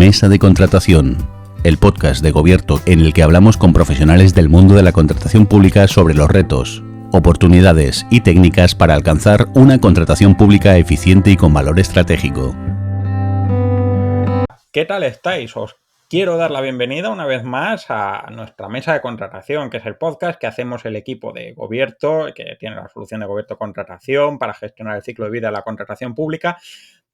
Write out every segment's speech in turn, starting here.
Mesa de Contratación, el podcast de Gobierto en el que hablamos con profesionales del mundo de la contratación pública sobre los retos, oportunidades y técnicas para alcanzar una contratación pública eficiente y con valor estratégico. ¿Qué tal estáis? Os quiero dar la bienvenida una vez más a nuestra mesa de contratación, que es el podcast que hacemos el equipo de Gobierto, que tiene la solución de Gobierto Contratación para gestionar el ciclo de vida de la contratación pública,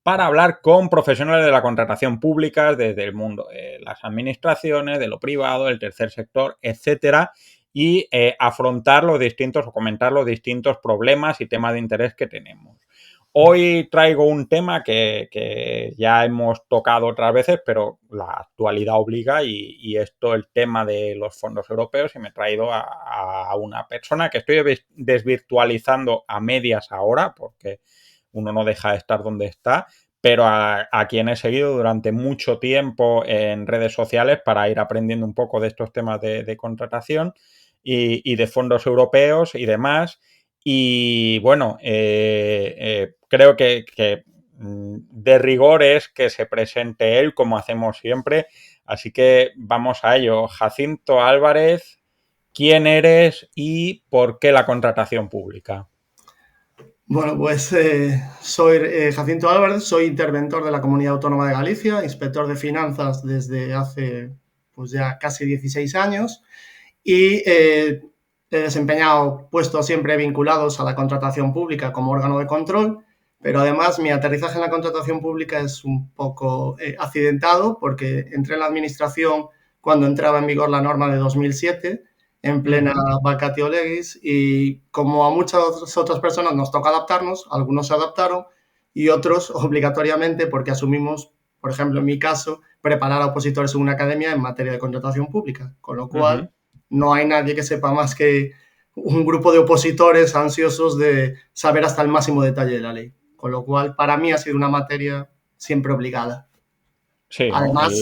para hablar con profesionales de la contratación pública desde el mundo de las administraciones, de lo privado, del tercer sector, etcétera, y afrontar los distintos o comentar los distintos problemas y temas de interés que tenemos. Hoy traigo un tema que ya hemos tocado otras veces, pero la actualidad obliga y esto el tema de los fondos europeos, y me he traído a una persona que estoy desvirtualizando a medias ahora, porque uno no deja de estar donde está, pero a quien he seguido durante mucho tiempo en redes sociales para ir aprendiendo un poco de estos temas de contratación y de fondos europeos y demás. Y bueno, creo que de rigor es que se presente él como hacemos siempre. Así que vamos a ello. Jacinto Álvarez, ¿quién eres y por qué la contratación pública? Bueno, pues soy Jacinto Álvarez, soy interventor de la Comunidad Autónoma de Galicia, inspector de finanzas desde hace pues ya casi 16 años y he desempeñado puestos siempre vinculados a la contratación pública como órgano de control, pero además mi aterrizaje en la contratación pública es un poco accidentado porque entré en la administración cuando entraba en vigor la norma de 2007 en plena vacatio legis y como a muchas otras personas nos toca adaptarnos, algunos se adaptaron y otros obligatoriamente porque asumimos, por ejemplo en mi caso, preparar a opositores en una academia en materia de contratación pública, con lo cual no hay nadie que sepa más que un grupo de opositores ansiosos de saber hasta el máximo detalle de la ley, con lo cual para mí ha sido una materia siempre obligada. Sí, ¿no? Además,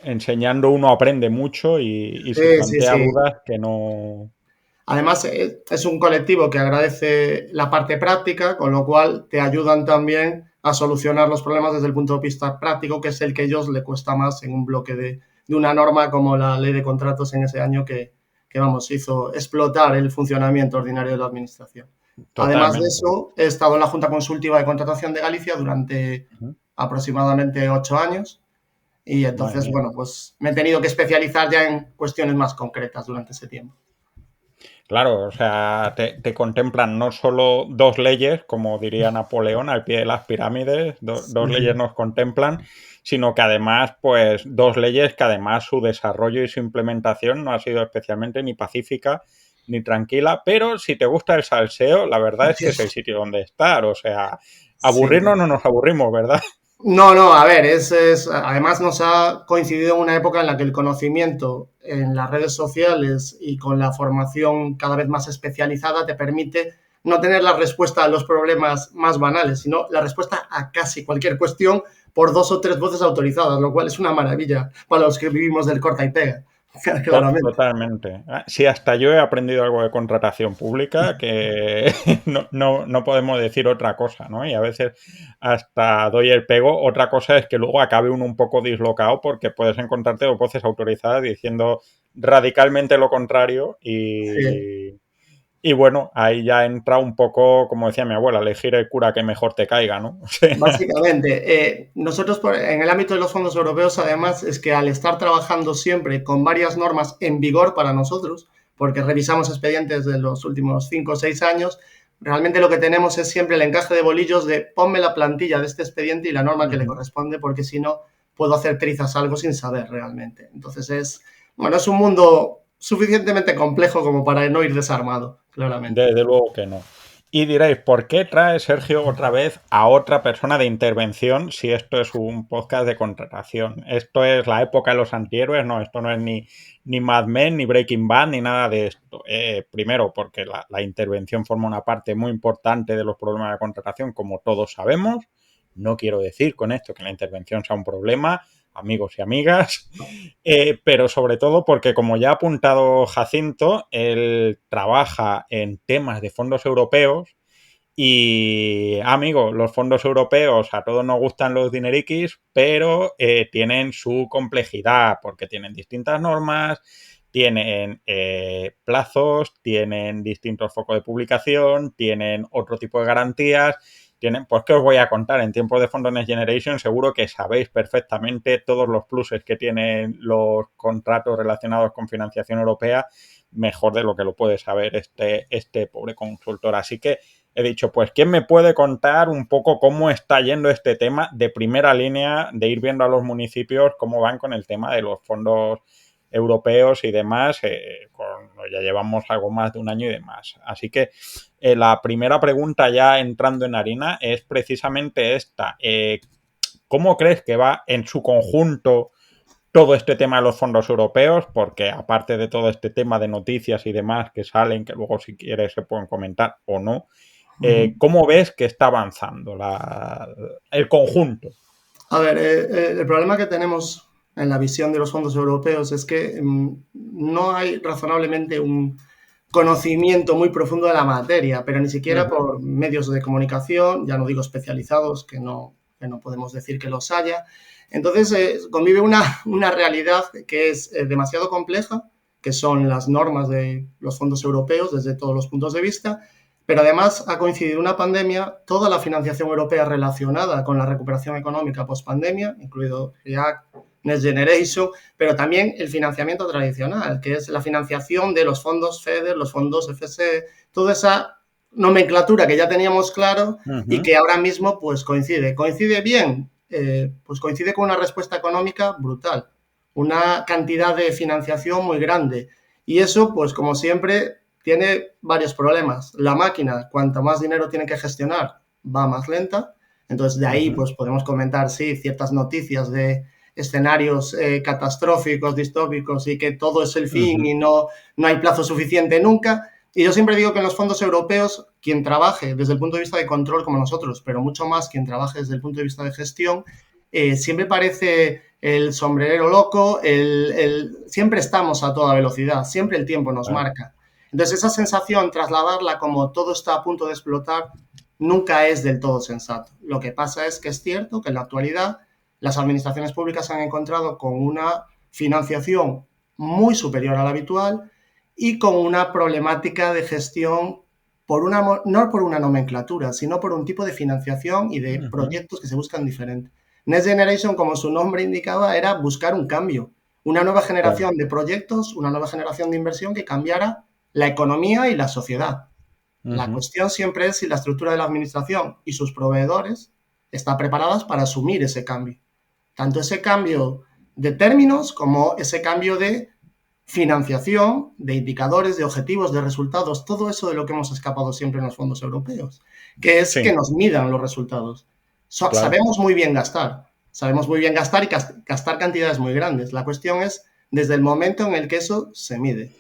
enseñando uno aprende mucho y se plantea dudas que no... Además, es un colectivo que agradece la parte práctica, con lo cual te ayudan también a solucionar los problemas desde el punto de vista práctico, que es el que a ellos le cuesta más en un bloque de una norma como la ley de contratos en ese año que hizo explotar el funcionamiento ordinario de la administración. Totalmente. Además de eso, he estado en la Junta Consultiva de Contratación de Galicia durante aproximadamente 8 años y entonces, bueno, pues me he tenido que especializar ya en cuestiones más concretas durante ese tiempo. Claro, o sea, te contemplan no solo dos leyes, como diría Napoleón, al pie de las pirámides, dos leyes nos contemplan, sino que además, pues, dos leyes que además su desarrollo y su implementación no ha sido especialmente ni pacífica ni tranquila, pero si te gusta el salseo, la verdad es que es el sitio donde estar, o sea, aburrirnos no nos aburrimos, ¿verdad? No, a ver, además nos ha coincidido en una época en la que el conocimiento en las redes sociales y con la formación cada vez más especializada te permite no tener la respuesta a los problemas más banales, sino la respuesta a casi cualquier cuestión por 2 o 3 voces autorizadas, lo cual es una maravilla para los que vivimos del corta y pega. Claramente. Totalmente. Sí, hasta yo he aprendido algo de contratación pública que no podemos decir otra cosa, ¿no? Y a veces hasta doy el pego. Otra cosa es que luego acabe uno un poco dislocado porque puedes encontrarte dos voces autorizadas diciendo radicalmente lo contrario y bueno, ahí ya entra un poco, como decía mi abuela, elegir el cura que mejor te caiga, ¿no? Básicamente, nosotros en el ámbito de los fondos europeos, además, es que al estar trabajando siempre con varias normas en vigor para nosotros, porque revisamos expedientes de los últimos 5 o 6 años, realmente lo que tenemos es siempre el encaje de bolillos de ponme la plantilla de este expediente y la norma que le corresponde, porque si no, puedo hacer trizas algo sin saber realmente. Entonces es un mundo suficientemente complejo como para no ir desarmado, claramente. Desde luego que no. Y diréis, ¿por qué trae Sergio otra vez a otra persona de intervención si esto es un podcast de contratación? Esto es la época de los antihéroes, no, esto no es ni Mad Men, ni Breaking Bad, ni nada de esto. Primero, porque la intervención forma una parte muy importante de los problemas de contratación, como todos sabemos. No quiero decir con esto que la intervención sea un problema, amigos y amigas, pero sobre todo porque, como ya ha apuntado Jacinto, él trabaja en temas de fondos europeos Y, amigo, los fondos europeos, a todos nos gustan los dineriquis, pero tienen su complejidad porque tienen distintas normas, tienen plazos, tienen distintos focos de publicación, tienen otro tipo de garantías, tienen, pues, ¿qué os voy a contar? En tiempos de Fondo Next Generation seguro que sabéis perfectamente todos los pluses que tienen los contratos relacionados con financiación europea, mejor de lo que lo puede saber este pobre consultor. Así que he dicho, pues, ¿quién me puede contar un poco cómo está yendo este tema de primera línea, de ir viendo a los municipios cómo van con el tema de los fondos europeos y demás? Ya llevamos algo más de un año y demás. Así que la primera pregunta, ya entrando en harina, es precisamente esta. ¿Cómo crees que va en su conjunto todo este tema de los fondos europeos? Porque aparte de todo este tema de noticias y demás que salen, que luego si quieres se pueden comentar o no, ¿cómo ves que está avanzando el conjunto? A ver, el problema que tenemos en la visión de los fondos europeos es que no hay razonablemente un conocimiento muy profundo de la materia, pero ni siquiera por medios de comunicación, ya no digo especializados, que no podemos decir que los haya. Entonces, convive una realidad que es demasiado compleja, que son las normas de los fondos europeos desde todos los puntos de vista, pero además ha coincidido una pandemia, toda la financiación europea relacionada con la recuperación económica post-pandemia, incluido REACT, Next Generation, pero también el financiamiento tradicional, que es la financiación de los fondos FEDER, los fondos FSE, toda esa nomenclatura que ya teníamos claro y que ahora mismo pues coincide. ¿Coincide bien? Pues coincide con una respuesta económica brutal, una cantidad de financiación muy grande. Y eso, pues como siempre, tiene varios problemas. La máquina, cuanto más dinero tiene que gestionar, va más lenta. Entonces, de ahí pues podemos comentar, sí, ciertas noticias de escenarios catastróficos, distópicos y que todo es el fin y no hay plazo suficiente nunca. Y yo siempre digo que en los fondos europeos, quien trabaje desde el punto de vista de control como nosotros, pero mucho más quien trabaje desde el punto de vista de gestión, siempre parece el sombrerero loco, siempre estamos a toda velocidad, siempre el tiempo nos marca. Entonces, esa sensación, trasladarla como todo está a punto de explotar, nunca es del todo sensato. Lo que pasa es que es cierto que en la actualidad las administraciones públicas se han encontrado con una financiación muy superior a la habitual y con una problemática de gestión no por una nomenclatura, sino por un tipo de financiación y de proyectos que se buscan diferentes. Next Generation, como su nombre indicaba, era buscar un cambio, una nueva generación de proyectos, una nueva generación de inversión que cambiara la economía y la sociedad. La cuestión siempre es si la estructura de la administración y sus proveedores están preparadas para asumir ese cambio. Tanto ese cambio de términos como ese cambio de financiación, de indicadores, de objetivos, de resultados, todo eso de lo que hemos escapado siempre en los fondos europeos, que es que nos midan los resultados. Sabemos muy bien gastar y gastar cantidades muy grandes. La cuestión es desde el momento en el que eso se mide.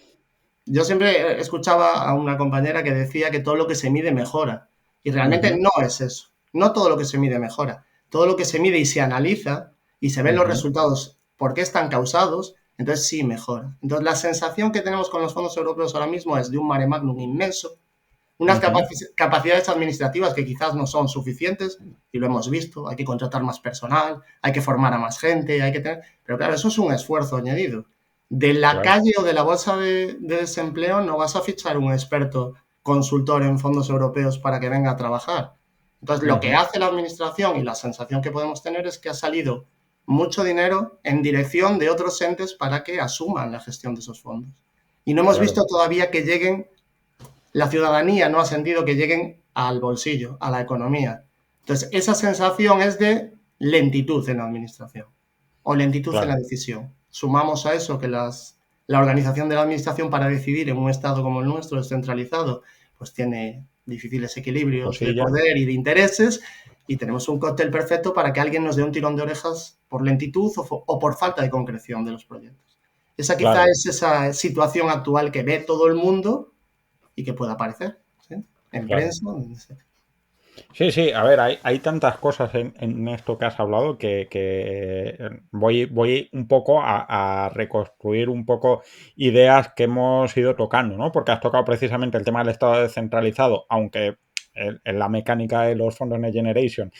Yo siempre escuchaba a una compañera que decía que todo lo que se mide mejora. Y realmente no es eso. No todo lo que se mide mejora. Todo lo que se mide y se analiza y se ven los resultados, por qué están causados, entonces sí mejora. Entonces la sensación que tenemos con los fondos europeos ahora mismo es de un mare magnum inmenso, unas capacidades administrativas que quizás no son suficientes, y lo hemos visto, hay que contratar más personal, hay que formar a más gente, pero claro, eso es un esfuerzo añadido. De la calle o de la bolsa de desempleo no vas a fichar un experto consultor en fondos europeos para que venga a trabajar. Entonces, lo que hace la administración y la sensación que podemos tener es que ha salido mucho dinero en dirección de otros entes para que asuman la gestión de esos fondos. Y no hemos visto todavía que lleguen, la ciudadanía no ha sentido que lleguen al bolsillo, a la economía. Entonces, esa sensación es de lentitud en la administración o lentitud en la decisión. Sumamos a eso que la organización de la administración para decidir en un estado como el nuestro, descentralizado, pues tiene difíciles equilibrios de poder y de intereses, y tenemos un cóctel perfecto para que alguien nos dé un tirón de orejas por lentitud o por falta de concreción de los proyectos. Esa quizá es esa situación actual que ve todo el mundo y que puede aparecer, ¿sí? En prensa. Sí, a ver, hay tantas cosas en esto que has hablado que voy un poco a reconstruir un poco ideas que hemos ido tocando, ¿no? Porque has tocado precisamente el tema del Estado descentralizado, aunque en la mecánica de los fondos Next Generation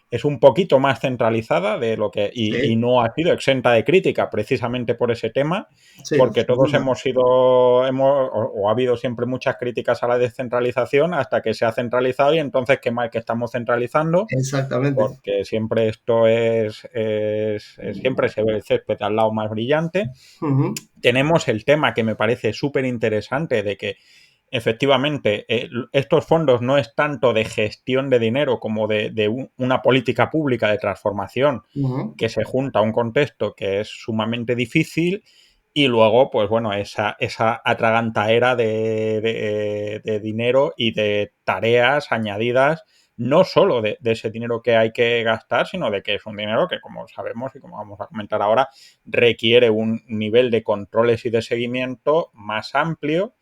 es un poquito más centralizada de lo que y no ha sido exenta de crítica precisamente por ese tema, porque todos hemos sido o ha habido siempre muchas críticas a la descentralización hasta que se ha centralizado y entonces qué mal que estamos centralizando. Exactamente. Porque siempre esto siempre se ve el césped al lado más brillante. Tenemos el tema que me parece súper interesante de que efectivamente, estos fondos no es tanto de gestión de dinero como de una política pública de transformación que se junta a un contexto que es sumamente difícil y luego, pues bueno, esa atragantaera de dinero y de tareas añadidas, no solo de ese dinero que hay que gastar, sino de que es un dinero que, como sabemos y como vamos a comentar ahora, requiere un nivel de controles y de seguimiento más amplio,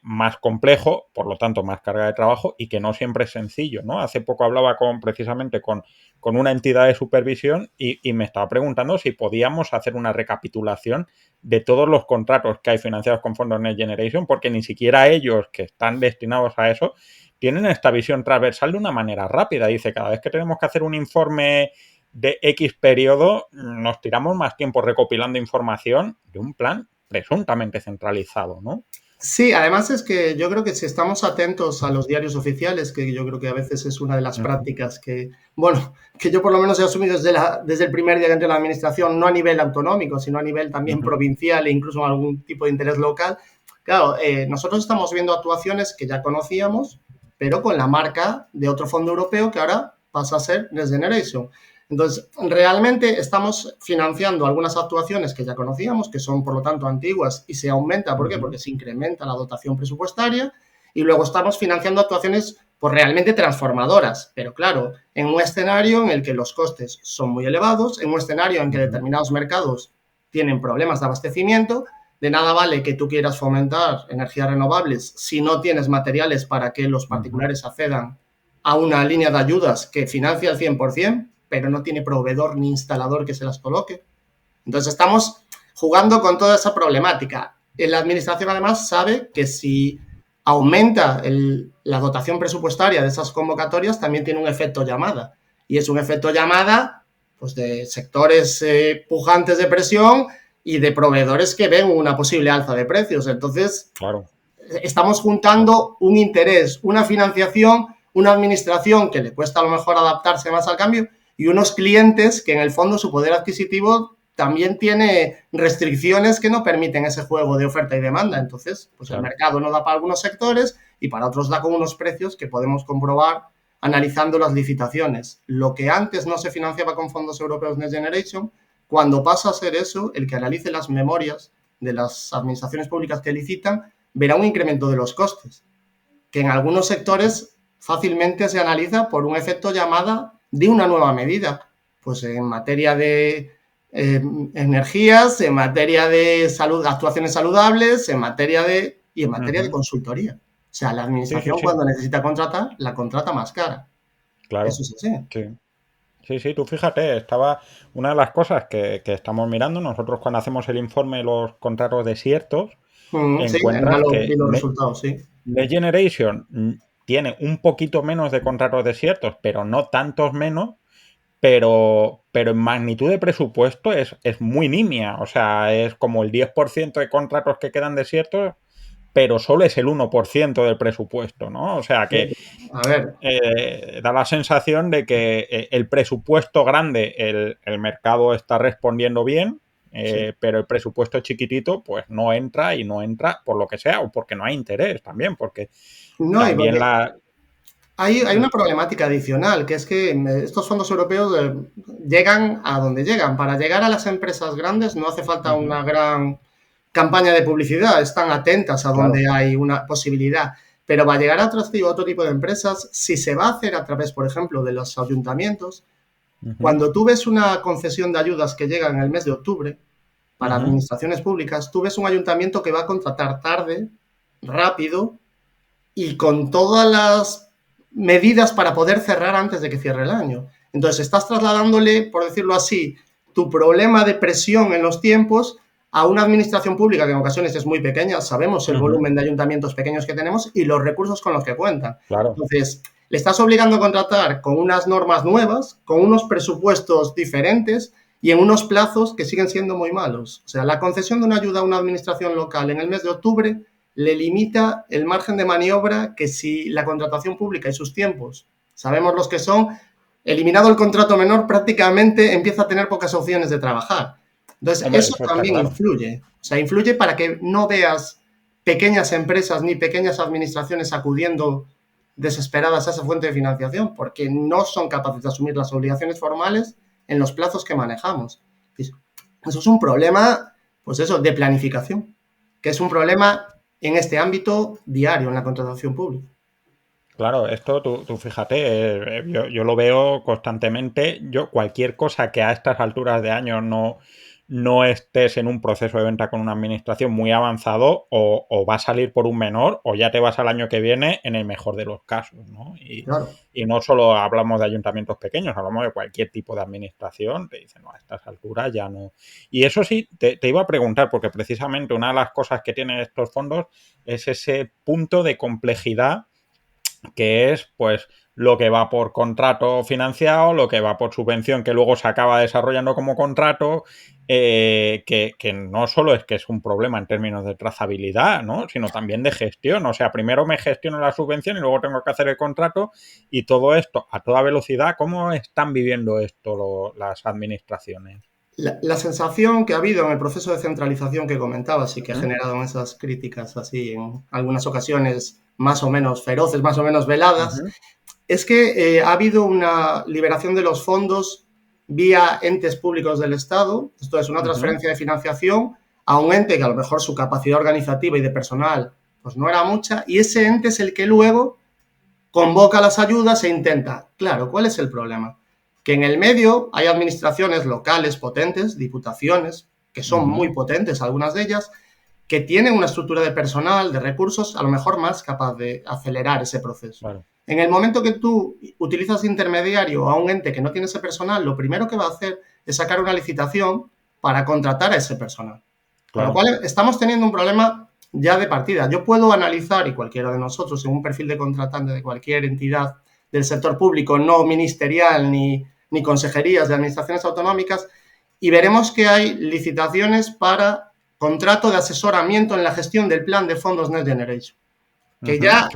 más complejo, por lo tanto más carga de trabajo y que no siempre es sencillo, ¿no? Hace poco hablaba precisamente con una entidad de supervisión y me estaba preguntando si podíamos hacer una recapitulación de todos los contratos que hay financiados con fondos Next Generation, porque ni siquiera ellos que están destinados a eso tienen esta visión transversal de una manera rápida. Dice, cada vez que tenemos que hacer un informe de X periodo, nos tiramos más tiempo recopilando información de un plan presuntamente centralizado, ¿no? Sí, además es que yo creo que si estamos atentos a los diarios oficiales, que yo creo que a veces es una de las prácticas que, bueno, que yo por lo menos he asumido desde el primer día que entré en la administración, no a nivel autonómico, sino a nivel también provincial e incluso algún tipo de interés local. Claro, nosotros estamos viendo actuaciones que ya conocíamos, pero con la marca de otro fondo europeo que ahora pasa a ser Next Generation. Entonces, realmente estamos financiando algunas actuaciones que ya conocíamos, que son, por lo tanto, antiguas y se aumenta. ¿Por qué? Porque se incrementa la dotación presupuestaria y luego estamos financiando actuaciones pues, realmente transformadoras. Pero, claro, en un escenario en el que los costes son muy elevados, en un escenario en que determinados mercados tienen problemas de abastecimiento, de nada vale que tú quieras fomentar energías renovables si no tienes materiales para que los particulares accedan a una línea de ayudas que financia al 100%, pero no tiene proveedor ni instalador que se las coloque. Entonces estamos jugando con toda esa problemática. La administración además sabe que si aumenta la dotación presupuestaria de esas convocatorias, también tiene un efecto llamada. Y es un efecto llamada pues, de sectores pujantes de presión y de proveedores que ven una posible alza de precios. Entonces, claro, estamos juntando un interés, una financiación, una administración que le cuesta a lo mejor adaptarse más al cambio y unos clientes que en el fondo su poder adquisitivo también tiene restricciones que no permiten ese juego de oferta y demanda. Entonces, pues claro, el mercado no da para algunos sectores y para otros da con unos precios que podemos comprobar analizando las licitaciones. Lo que antes no se financiaba con fondos europeos Next Generation, cuando pasa a ser eso, el que analice las memorias de las administraciones públicas que licitan, verá un incremento de los costes, que en algunos sectores fácilmente se analiza por un efecto llamada de una nueva medida, pues en materia de energías, en materia de salud, actuaciones saludables, en materia de consultoría. O sea, la administración cuando necesita contratar, la contrata más cara. Claro. Eso es así. Sí, tú fíjate, una de las cosas que estamos mirando, nosotros cuando hacemos el informe de los contratos desiertos, encuentras que los resultados, Next Generation tiene un poquito menos de contratos desiertos, pero no tantos menos, pero en magnitud de presupuesto es muy nimia. O sea, es como el 10% de contratos que quedan desiertos, pero solo es el 1% del presupuesto, ¿no? O sea que a ver. Da la sensación de que el presupuesto grande, el mercado está respondiendo bien, pero el presupuesto chiquitito pues no entra por lo que sea, o porque no hay interés también, porque también Hay una problemática adicional, que es que estos fondos europeos llegan a donde llegan. Para llegar a las empresas grandes no hace falta una gran campaña de publicidad, están atentas a donde hay una posibilidad. Pero va a llegar a otro tipo de empresas, si se va a hacer a través, por ejemplo, de los ayuntamientos, cuando tú ves una concesión de ayudas que llega en el mes de octubre para administraciones públicas, tú ves un ayuntamiento que va a contratar tarde, rápido y con todas las medidas para poder cerrar antes de que cierre el año. Entonces, estás trasladándole, por decirlo así, tu problema de presión en los tiempos a una administración pública que en ocasiones es muy pequeña, sabemos el volumen de ayuntamientos pequeños que tenemos y los recursos con los que cuentan. Claro. Entonces, le estás obligando a contratar con unas normas nuevas, con unos presupuestos diferentes y en unos plazos que siguen siendo muy malos. O sea, la concesión de una ayuda a una administración local en el mes de octubre le limita el margen de maniobra que si la contratación pública y sus tiempos, sabemos los que son, eliminado el contrato menor, prácticamente empieza a tener pocas opciones de trabajar. Entonces, Hombre, eso también influye. O sea, influye para que no veas pequeñas empresas ni pequeñas administraciones acudiendo desesperadas a esa fuente de financiación porque no son capaces de asumir las obligaciones formales en los plazos que manejamos. Eso es un problema, pues eso, de planificación, que es un problema en este ámbito diario, en la contratación pública. Claro, esto tú fíjate, yo lo veo constantemente. Cualquier cosa que a estas alturas de año no estés en un proceso de venta con una administración muy avanzado, o va a salir por un menor o ya te vas al año que viene en el mejor de los casos, ¿no? Claro. Y no solo hablamos de ayuntamientos pequeños, hablamos de cualquier tipo de administración. Te dicen, no, a estas alturas ya no. Y eso sí, te iba a preguntar, porque precisamente una de las cosas que tienen estos fondos es ese punto de complejidad que es pues lo que va por contrato financiado, lo que va por subvención que luego se acaba desarrollando como contrato, que no solo es que es un problema en términos de trazabilidad, ¿no? Sino también de gestión. O sea, primero me gestiono la subvención y luego tengo que hacer el contrato, y todo esto a toda velocidad. ¿Cómo están viviendo esto las administraciones? La sensación que ha habido en el proceso de centralización que comentabas y que ha generado esas críticas así en algunas ocasiones más o menos feroces, más o menos veladas, es que ha habido una liberación de los fondos vía entes públicos del Estado. Esto es una transferencia de financiación a un ente que a lo mejor su capacidad organizativa y de personal pues no era mucha, y ese ente es el que luego convoca las ayudas e intenta. Claro, ¿cuál es el problema? Que en el medio hay administraciones locales potentes, diputaciones, que son muy potentes, algunas de ellas, que tienen una estructura de personal, de recursos, a lo mejor más capaz de acelerar ese proceso. Claro. En el momento que tú utilizas de intermediario a un ente que no tiene ese personal, lo primero que va a hacer es sacar una licitación para contratar a ese personal. Claro. Con lo cual estamos teniendo un problema ya de partida. Yo puedo analizar, y cualquiera de nosotros, en un perfil de contratante de cualquier entidad del sector público, no ministerial ni consejerías de administraciones autonómicas, y veremos que hay licitaciones para contrato de asesoramiento en la gestión del plan de fondos Next Generation. Que ya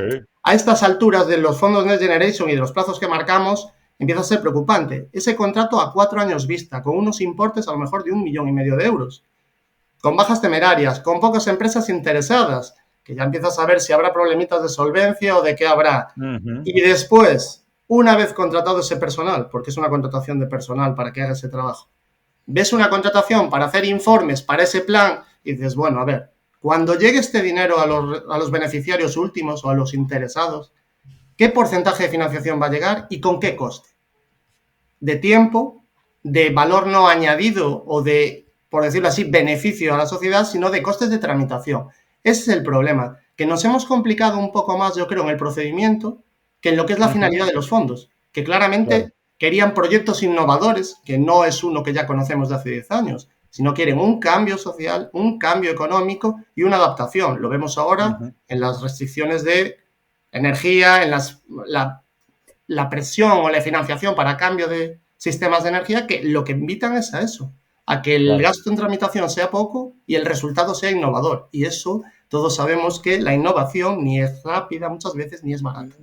a estas alturas de los fondos Next Generation y de los plazos que marcamos, empieza a ser preocupante. Ese contrato a 4 años vista, con unos importes a lo mejor de 1,5 millones de euros, con bajas temerarias, con pocas empresas interesadas, que ya empiezas a ver si habrá problemitas de solvencia o de qué habrá. Y después, una vez contratado ese personal, porque es una contratación de personal para que haga ese trabajo, ves una contratación para hacer informes para ese plan y dices, bueno, a ver, cuando llegue este dinero a los beneficiarios últimos o a los interesados, ¿qué porcentaje de financiación va a llegar y con qué coste? De tiempo, de valor no añadido o de, por decirlo así, beneficio a la sociedad, sino de costes de tramitación. Ese es el problema, que nos hemos complicado un poco más, yo creo, en el procedimiento que en lo que es la finalidad de los fondos, que claramente querían proyectos innovadores, que no es uno que ya conocemos de hace 10 años, sino quieren un cambio social, un cambio económico y una adaptación. Lo vemos ahora en las restricciones de energía, en la presión o la financiación para cambio de sistemas de energía, que lo que invitan es a eso, a que el gasto en tramitación sea poco y el resultado sea innovador. Y eso, todos sabemos que la innovación ni es rápida muchas veces ni es barata.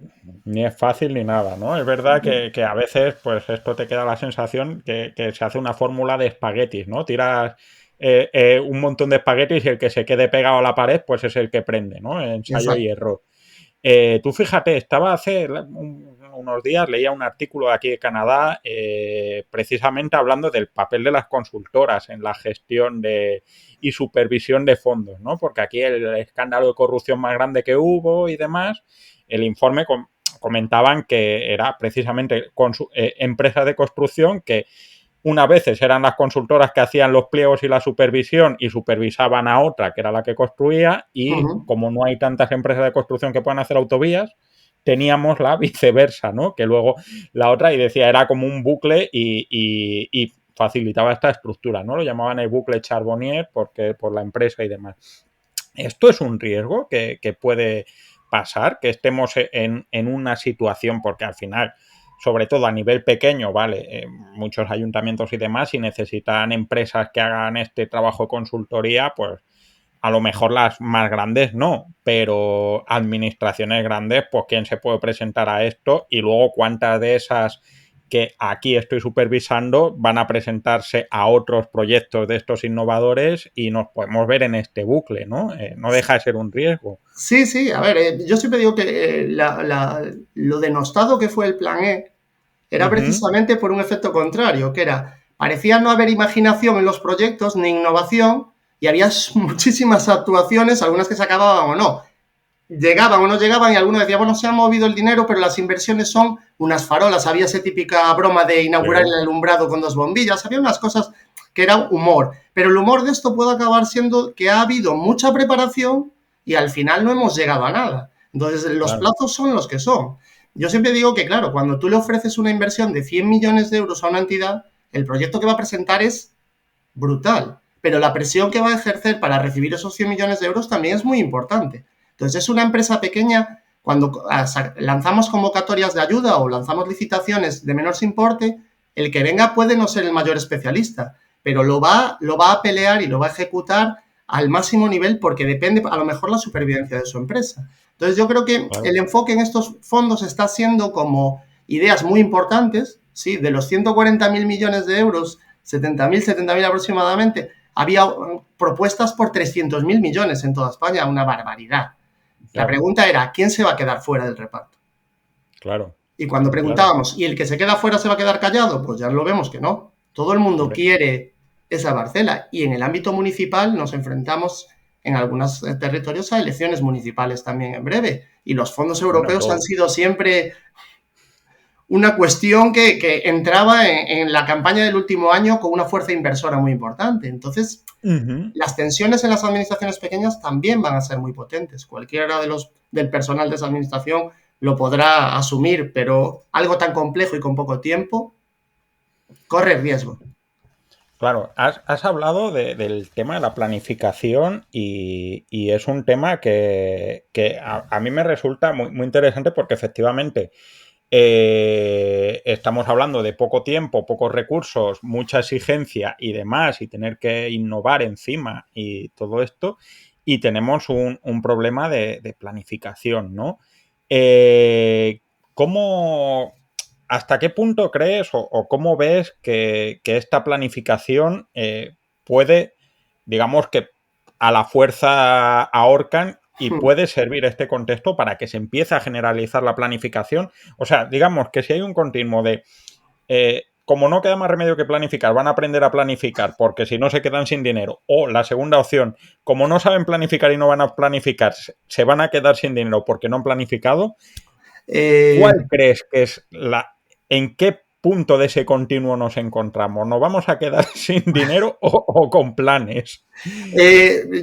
Ni es fácil ni nada, ¿no? Es verdad que a veces, pues esto te queda la sensación que se hace una fórmula de espaguetis, ¿no? Tiras un montón de espaguetis y el que se quede pegado a la pared, pues es el que prende, ¿no? Ensayo y error. Tú fíjate, estaba hace unos días, leía un artículo de aquí de Canadá, precisamente hablando del papel de las consultoras en la gestión y supervisión de fondos, ¿no? Porque aquí el escándalo de corrupción más grande que hubo y demás, el informe comentaban que era precisamente empresas de construcción que unas veces eran las consultoras que hacían los pliegos y la supervisión y supervisaban a otra que era la que construía, y como no hay tantas empresas de construcción que puedan hacer autovías, teníamos la viceversa, ¿no? Que luego la otra, y decía, era como un bucle y facilitaba esta estructura, ¿no? Lo llamaban el bucle Charbonnier porque, por la empresa y demás. ¿Esto es un riesgo que puede pasar? Que estemos en una situación, porque al final, sobre todo a nivel pequeño, ¿vale? Muchos ayuntamientos y demás, si necesitan empresas que hagan este trabajo de consultoría, pues a lo mejor las más grandes no, pero administraciones grandes, pues ¿quién se puede presentar a esto? Y luego cuántas de esas que aquí estoy supervisando van a presentarse a otros proyectos de estos innovadores y nos podemos ver en este bucle, ¿no? No deja de ser un riesgo. Sí, sí, a ver, yo siempre digo que lo denostado que fue el Plan E era precisamente por un efecto contrario, que era, parecía no haber imaginación en los proyectos ni innovación y había muchísimas actuaciones, algunas que se acababan o no. Llegaban o no llegaban y algunos decían, bueno, se ha movido el dinero, pero las inversiones son unas farolas. Había esa típica broma de inaugurar el alumbrado con 2 bombillas. Había unas cosas que era humor. Pero el humor de esto puede acabar siendo que ha habido mucha preparación y al final no hemos llegado a nada. Entonces, los plazos son los que son. Yo siempre digo que, claro, cuando tú le ofreces una inversión de 100 millones de euros a una entidad, el proyecto que va a presentar es brutal. Pero la presión que va a ejercer para recibir esos 100 millones de euros también es muy importante. Entonces, es una empresa pequeña, cuando lanzamos convocatorias de ayuda o lanzamos licitaciones de menor importe, el que venga puede no ser el mayor especialista, pero lo va a pelear y lo va a ejecutar al máximo nivel porque depende a lo mejor la supervivencia de su empresa. Entonces, yo creo que el enfoque en estos fondos está siendo como ideas muy importantes, ¿sí? De los 140.000 millones de euros, 70.000 aproximadamente, había propuestas por 300.000 millones en toda España, una barbaridad. La pregunta era, ¿quién se va a quedar fuera del reparto? Claro. Y cuando preguntábamos, ¿y el que se queda fuera se va a quedar callado? Pues ya lo vemos que no. Todo el mundo quiere esa parcela. Y en el ámbito municipal nos enfrentamos en algunos territorios a elecciones municipales también en breve. Y los fondos europeos han sido siempre una cuestión que entraba en la campaña del último año con una fuerza inversora muy importante. Entonces, las tensiones en las administraciones pequeñas también van a ser muy potentes. Cualquiera del personal de esa administración lo podrá asumir, pero algo tan complejo y con poco tiempo corre riesgo. Claro, has hablado del tema de la planificación y es un tema que a mí me resulta muy, muy interesante porque efectivamente estamos hablando de poco tiempo, pocos recursos, mucha exigencia y demás, y tener que innovar encima y todo esto, y tenemos un problema de planificación, ¿no? ¿Hasta qué punto crees o cómo ves que esta planificación puede, digamos que a la fuerza ahorcan y puede servir este contexto para que se empiece a generalizar la planificación? O sea, digamos que si hay un continuo de como no queda más remedio que planificar, van a aprender a planificar porque si no se quedan sin dinero. O la segunda opción, como no saben planificar y no van a planificar, se van a quedar sin dinero porque no han planificado. ¿Cuál crees que es en qué punto de ese continuo nos encontramos? ¿Nos vamos a quedar sin dinero o con planes?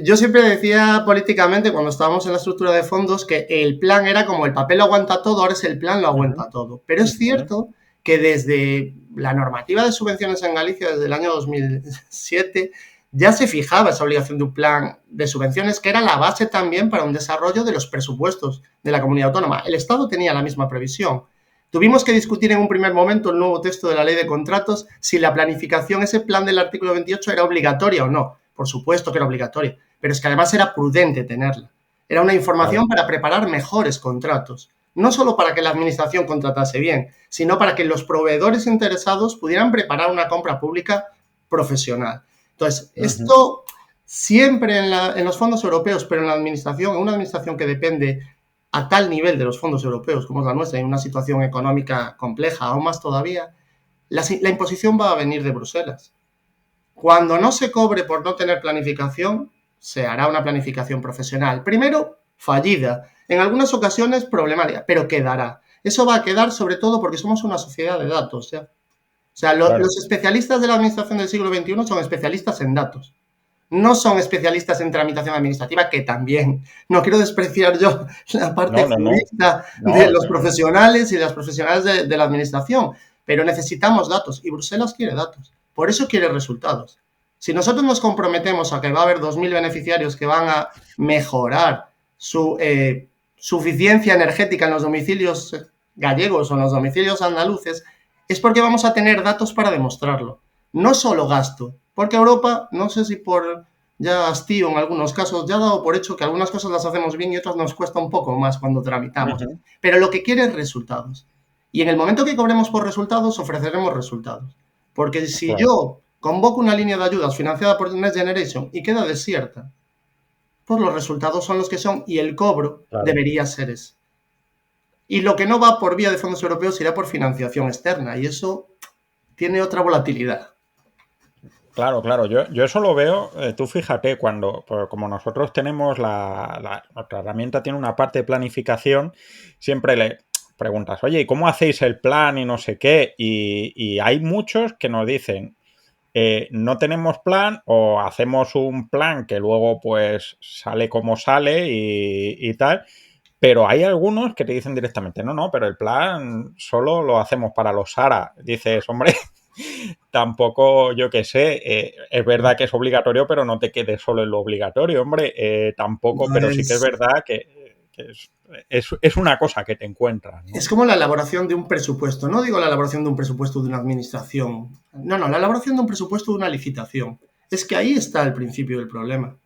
Yo siempre decía políticamente, cuando estábamos en la estructura de fondos, que el plan era como el papel lo aguanta todo, ahora es el plan lo aguanta todo. Pero es cierto que desde la normativa de subvenciones en Galicia, desde el año 2007, ya se fijaba esa obligación de un plan de subvenciones, que era la base también para un desarrollo de los presupuestos de la comunidad autónoma. El Estado tenía la misma previsión. Tuvimos que discutir en un primer momento el nuevo texto de la ley de contratos si la planificación, ese plan del artículo 28, era obligatoria o no. Por supuesto que era obligatoria, pero es que además era prudente tenerla. Era una información para preparar mejores contratos. No solo para que la administración contratase bien, sino para que los proveedores interesados pudieran preparar una compra pública profesional. Entonces, esto siempre en los fondos europeos, pero en la administración, en una administración que depende a tal nivel de los fondos europeos como es la nuestra, en una situación económica compleja, aún más todavía, la imposición va a venir de Bruselas. Cuando no se cobre por no tener planificación, se hará una planificación profesional. Primero, fallida. En algunas ocasiones, problemática, pero quedará. Eso va a quedar sobre todo porque somos una sociedad de datos, ¿ya? O sea, los especialistas de la administración del siglo XXI son especialistas en datos. No son especialistas en tramitación administrativa, que también. No quiero despreciar yo la parte jurídica de los profesionales y las profesionales de la administración, pero necesitamos datos y Bruselas quiere datos. Por eso quiere resultados. Si nosotros nos comprometemos a que va a haber 2.000 beneficiarios que van a mejorar su suficiencia energética en los domicilios gallegos o en los domicilios andaluces, es porque vamos a tener datos para demostrarlo. No solo gasto, porque Europa, no sé si por ya hastío en algunos casos, ya ha dado por hecho que algunas cosas las hacemos bien y otras nos cuesta un poco más cuando tramitamos. Pero lo que quiere es resultados. Y en el momento que cobremos por resultados, ofreceremos resultados. Porque si yo convoco una línea de ayudas financiada por Next Generation y queda desierta, pues los resultados son los que son y el cobro debería ser ese. Y lo que no va por vía de fondos europeos irá por financiación externa y eso tiene otra volatilidad. Claro, claro, yo eso lo veo, tú fíjate, cuando, pues como nosotros tenemos nuestra herramienta tiene una parte de planificación, siempre le preguntas, oye, ¿y cómo hacéis el plan y no sé qué? Y hay muchos que nos dicen, no tenemos plan o hacemos un plan que luego pues sale como sale y tal, pero hay algunos que te dicen directamente, no, pero el plan solo lo hacemos para los SARA. Dices, hombre, tampoco, yo qué sé, es verdad que es obligatorio, pero no te quedes solo en lo obligatorio, hombre, tampoco, pero sí que es verdad que es una cosa que te encuentras, ¿no? Es como la elaboración de un presupuesto. No digo la elaboración de un presupuesto de una administración. No, la elaboración de un presupuesto de una licitación. Es que ahí está el principio del problema.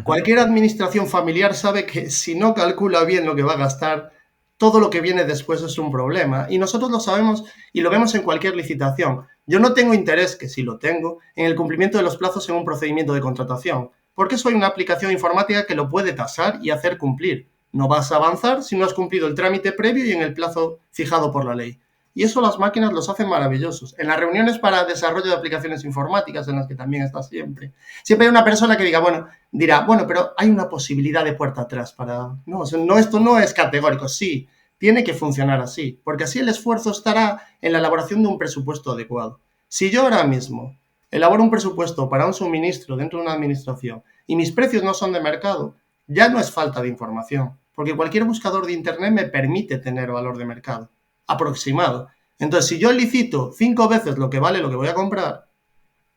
Cualquier administración familiar sabe que si no calcula bien lo que va a gastar, todo lo que viene después es un problema. Y nosotros lo sabemos y lo vemos en cualquier licitación. Yo no tengo interés, que sí lo tengo, en el cumplimiento de los plazos en un procedimiento de contratación, porque soy una aplicación informática que lo puede tasar y hacer cumplir. No vas a avanzar si no has cumplido el trámite previo y en el plazo fijado por la ley. Y eso las máquinas los hacen maravillosos. En las reuniones para desarrollo de aplicaciones informáticas, en las que también está siempre hay una persona que dirá, pero hay una posibilidad de puerta atrás para... No, esto no es categórico. Sí, tiene que funcionar así, porque así el esfuerzo estará en la elaboración de un presupuesto adecuado. Si yo ahora mismo elaboro un presupuesto para un suministro dentro de una administración y mis precios no son de mercado, ya no es falta de información, porque cualquier buscador de Internet me permite tener valor de mercado aproximado. Entonces, si yo licito 5 veces lo que vale lo que voy a comprar,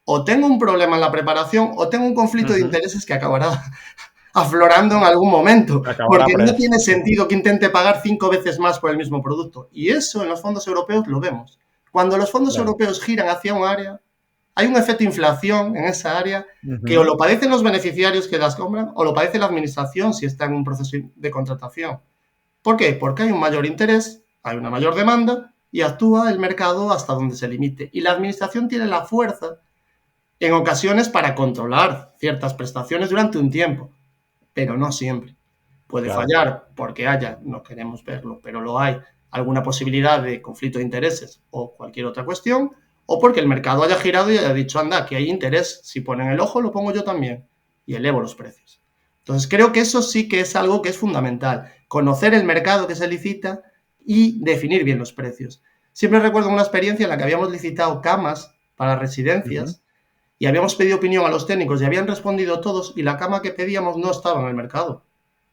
o tengo un problema en la preparación o tengo un conflicto de intereses que acabará aflorando en algún momento, porque no tiene sentido que intente pagar 5 veces más por el mismo producto. Y eso en los fondos europeos lo vemos. Cuando los fondos europeos giran hacia un área, hay un efecto inflación en esa área que o lo padecen los beneficiarios que las compran o lo padece la administración si está en un proceso de contratación. ¿Por qué? Porque hay un mayor interés, hay una mayor demanda y actúa el mercado hasta donde se limite. Y la administración tiene la fuerza en ocasiones para controlar ciertas prestaciones durante un tiempo, pero no siempre. Puede fallar porque no queremos verlo, pero lo hay, alguna posibilidad de conflicto de intereses o cualquier otra cuestión, o porque el mercado haya girado y haya dicho, anda, aquí hay interés, si ponen el ojo lo pongo yo también y elevo los precios. Entonces creo que eso sí que es algo que es fundamental, conocer el mercado que se licita y definir bien los precios. Siempre recuerdo una experiencia en la que habíamos licitado camas para residencias y habíamos pedido opinión a los técnicos y habían respondido todos y la cama que pedíamos no estaba en el mercado.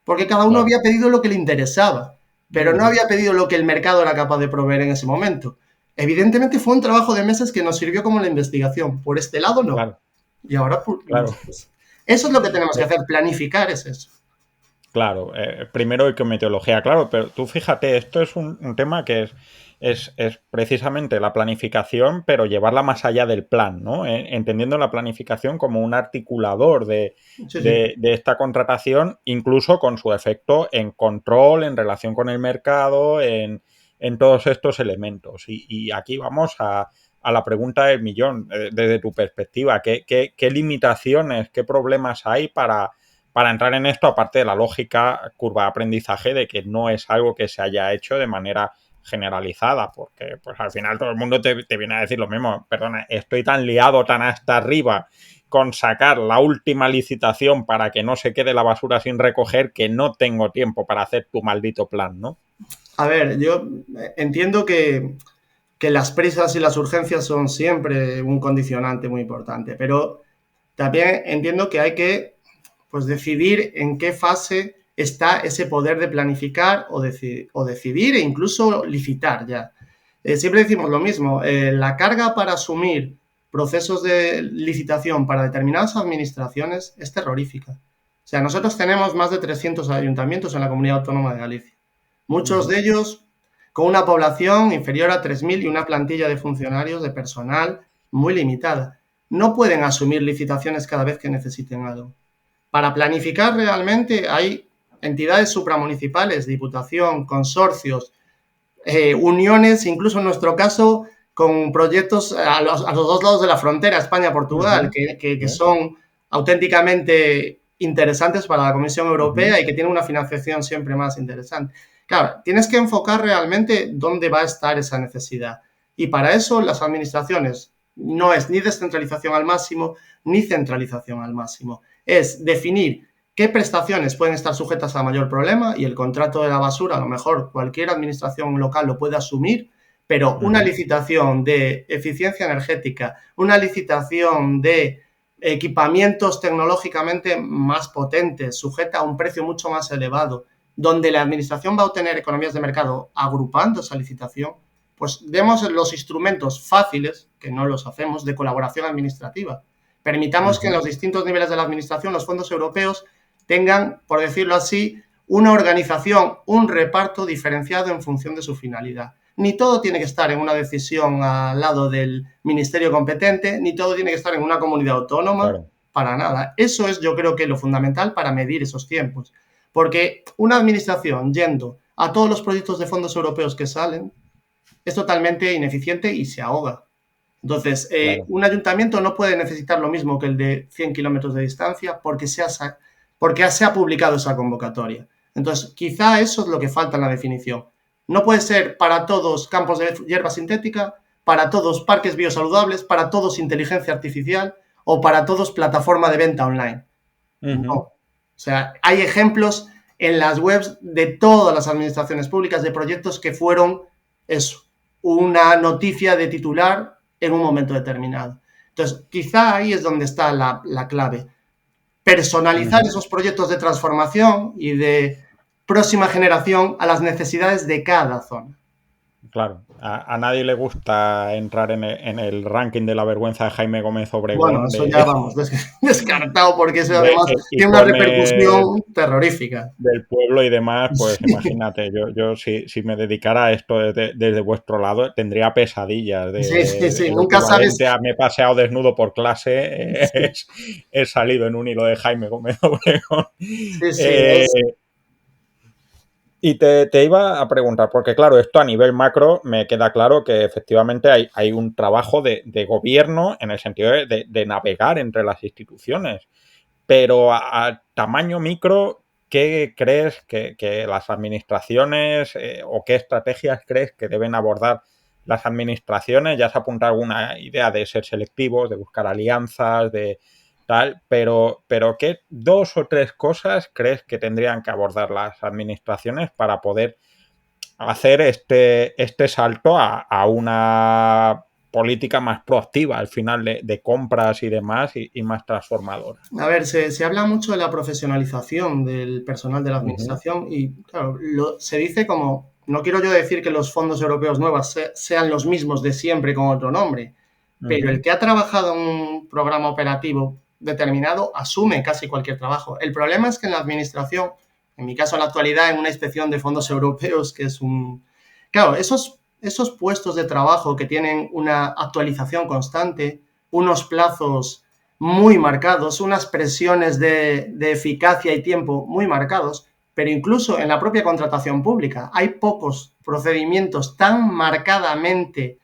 Porque cada uno había pedido lo que le interesaba, pero no había pedido lo que el mercado era capaz de proveer en ese momento. Evidentemente fue un trabajo de meses que nos sirvió como la investigación. Por este lado no. Y ahora pues, eso es lo que tenemos que hacer, planificar es eso. Claro, primero ecometeorología, claro, pero tú fíjate, esto es un tema que es precisamente la planificación, pero llevarla más allá del plan, ¿no? Entendiendo la planificación como un articulador de esta contratación, incluso con su efecto en control, en relación con el mercado, en todos estos elementos. Y aquí vamos a la pregunta del millón, desde tu perspectiva, ¿qué limitaciones, qué problemas hay para entrar en esto, aparte de la lógica curva de aprendizaje de que no es algo que se haya hecho de manera generalizada? Porque pues al final todo el mundo te viene a decir lo mismo. Perdona, estoy tan liado, tan hasta arriba con sacar la última licitación para que no se quede la basura sin recoger que no tengo tiempo para hacer tu maldito plan, ¿no? A ver, yo entiendo que las prisas y las urgencias son siempre un condicionante muy importante, pero también entiendo que hay que decidir en qué fase está ese poder de planificar o decidir e incluso licitar ya. Siempre decimos lo mismo, la carga para asumir procesos de licitación para determinadas administraciones es terrorífica. O sea, nosotros tenemos más de 300 ayuntamientos en la Comunidad Autónoma de Galicia. Muchos de ellos con una población inferior a 3.000 y una plantilla de funcionarios, de personal, muy limitada. No pueden asumir licitaciones cada vez que necesiten algo. Para planificar realmente hay entidades supramunicipales, diputación, consorcios, uniones, incluso en nuestro caso, con proyectos a los dos lados de la frontera, España-Portugal, que son auténticamente interesantes para la Comisión Europea y que tienen una financiación siempre más interesante. Claro, tienes que enfocar realmente dónde va a estar esa necesidad. Y para eso las administraciones no es ni descentralización al máximo ni centralización al máximo. Es definir qué prestaciones pueden estar sujetas a mayor problema y el contrato de la basura, a lo mejor cualquier administración local lo puede asumir, pero una licitación de eficiencia energética, una licitación de equipamientos tecnológicamente más potentes, sujeta a un precio mucho más elevado, donde la administración va a obtener economías de mercado agrupando esa licitación, pues demos los instrumentos fáciles, que no los hacemos, de colaboración administrativa. Permitamos que en los distintos niveles de la administración los fondos europeos tengan, por decirlo así, una organización, un reparto diferenciado en función de su finalidad. Ni todo tiene que estar en una decisión al lado del ministerio competente, ni todo tiene que estar en una comunidad autónoma, para nada. Eso es, yo creo que lo fundamental para medir esos tiempos. Porque una administración yendo a todos los proyectos de fondos europeos que salen es totalmente ineficiente y se ahoga. Entonces, un ayuntamiento no puede necesitar lo mismo que el de 100 kilómetros de distancia porque se ha publicado esa convocatoria. Entonces, quizá eso es lo que falta en la definición. No puede ser para todos campos de hierba sintética, para todos parques biosaludables, para todos inteligencia artificial o para todos plataforma de venta online. No. O sea, hay ejemplos en las webs de todas las administraciones públicas de proyectos que fueron eso, una noticia de titular en un momento determinado. Entonces, quizá ahí es donde está la clave. Personalizar esos proyectos de transformación y de próxima generación a las necesidades de cada zona. Claro, a nadie le gusta entrar en el ranking de la vergüenza de Jaime Gómez Obregón. Bueno, eso ya vamos, descartado, porque eso además tiene una repercusión terrorífica. Del pueblo y demás, pues imagínate, yo si me dedicara a esto desde vuestro lado, tendría pesadillas. Sí, nunca sabes. Me he paseado desnudo por clase, he salido en un hilo de Jaime Gómez Obregón. Y te iba a preguntar, porque claro, esto a nivel macro me queda claro que efectivamente hay un trabajo de gobierno en el sentido de navegar entre las instituciones, pero a tamaño micro, ¿qué crees que las administraciones o qué estrategias crees que deben abordar las administraciones? Ya se apunta alguna idea de ser selectivos, de buscar alianzas, de tal, pero ¿qué 2 o 3 cosas crees que tendrían que abordar las administraciones para poder hacer este salto a una política más proactiva al final de compras y demás y más transformadora? A ver, se habla mucho de la profesionalización del personal de la administración y claro, se dice como, no quiero yo decir que los fondos europeos nuevos sean los mismos de siempre con otro nombre, pero el que ha trabajado en un programa operativo determinado asume casi cualquier trabajo. El problema es que en la administración, en mi caso en la actualidad, en una inspección de fondos europeos, que es un... Claro, esos puestos de trabajo que tienen una actualización constante, unos plazos muy marcados, unas presiones de eficacia y tiempo muy marcados, pero incluso en la propia contratación pública hay pocos procedimientos tan marcadamente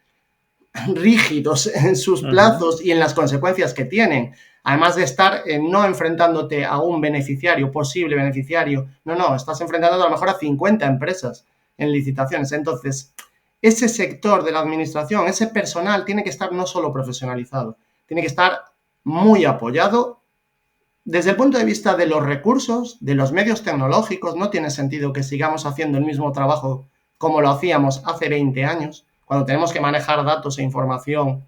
rígidos en sus plazos y en las consecuencias que tienen. Además de estar no enfrentándote a un beneficiario, posible beneficiario, no, estás enfrentándote a lo mejor a 50 empresas en licitaciones. Entonces, ese sector de la administración, ese personal tiene que estar no solo profesionalizado, tiene que estar muy apoyado desde el punto de vista de los recursos, de los medios tecnológicos. No tiene sentido que sigamos haciendo el mismo trabajo como lo hacíamos hace 20 años, cuando tenemos que manejar datos e información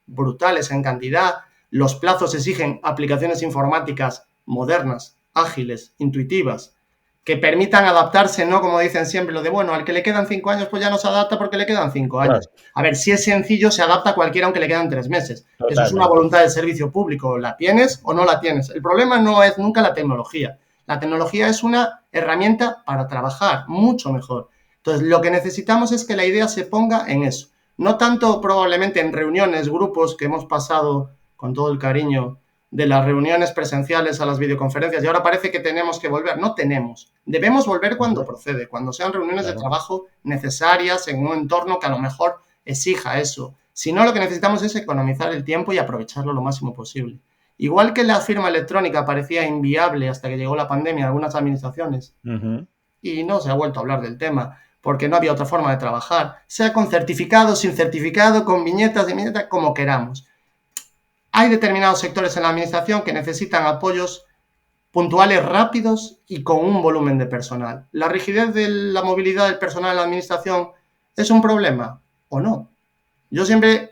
brutales en cantidad. Los plazos exigen aplicaciones informáticas modernas, ágiles, intuitivas, que permitan adaptarse, ¿no? Como dicen siempre, lo de, bueno, al que le quedan 5 años, pues ya no se adapta porque le quedan 5 años. Claro, A ver, si es sencillo, se adapta a cualquiera aunque le quedan 3 meses. Eso es una totalmente. voluntad del servicio público. ¿La tienes o no la tienes? El problema no es nunca la tecnología. La tecnología es una herramienta para trabajar mucho mejor. Entonces, lo que necesitamos es que la idea se ponga en eso. No tanto probablemente en reuniones, grupos que hemos pasado con todo el cariño de las reuniones presenciales a las videoconferencias y ahora parece que tenemos que volver. No tenemos. Debemos volver cuando procede, cuando sean reuniones de Claro. trabajo necesarias en un entorno que a lo mejor exija eso. Si no, lo que necesitamos es economizar el tiempo y aprovecharlo lo máximo posible. Igual que la firma electrónica parecía inviable hasta que llegó la pandemia en algunas administraciones Ujú. y no se ha vuelto a hablar del tema porque no había otra forma de trabajar, sea con certificado, sin certificado, con viñetas, sin viñetas, como queramos. Hay determinados sectores en la administración que necesitan apoyos puntuales rápidos y con un volumen de personal. ¿La rigidez de la movilidad del personal en la administración es un problema o no? Yo siempre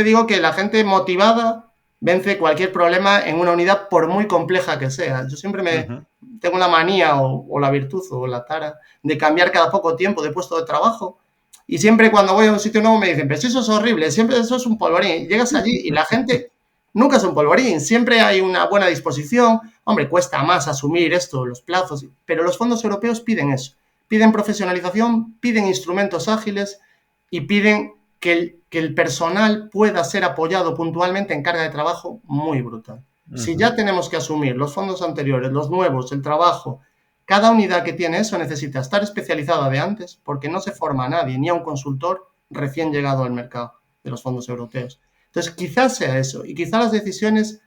digo que la gente motivada vence cualquier problema en una unidad por muy compleja que sea. Yo siempre Ujú. tengo la manía o la virtud o la tara de cambiar cada poco tiempo de puesto de trabajo y siempre cuando voy a un sitio nuevo me dicen, pero si eso es horrible, siempre eso es un polvorín. Llegas allí y la gente nunca es un polvorín, siempre hay una buena disposición. Hombre, cuesta más asumir esto, los plazos, pero los fondos europeos piden eso. Piden profesionalización, piden instrumentos ágiles y piden que el personal pueda ser apoyado puntualmente en carga de trabajo muy brutal. Si Ujú. ya tenemos que asumir los fondos anteriores, los nuevos, el trabajo, cada unidad que tiene eso necesita estar especializada de antes porque no se forma a nadie, ni a un consultor recién llegado al mercado de los fondos europeos. Entonces, quizás sea eso y quizás las decisiones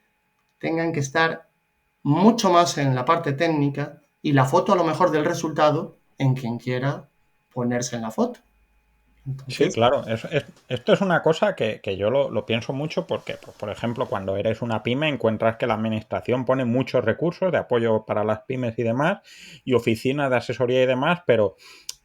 tengan que estar mucho más en la parte técnica y la foto a lo mejor del resultado en quien quiera ponerse en la foto. Sí, Entonces, claro. Esto es una cosa que yo lo pienso mucho porque, pues, por ejemplo, cuando eres una pyme encuentras que la administración pone muchos recursos de apoyo para las pymes y demás, y oficinas de asesoría y demás, pero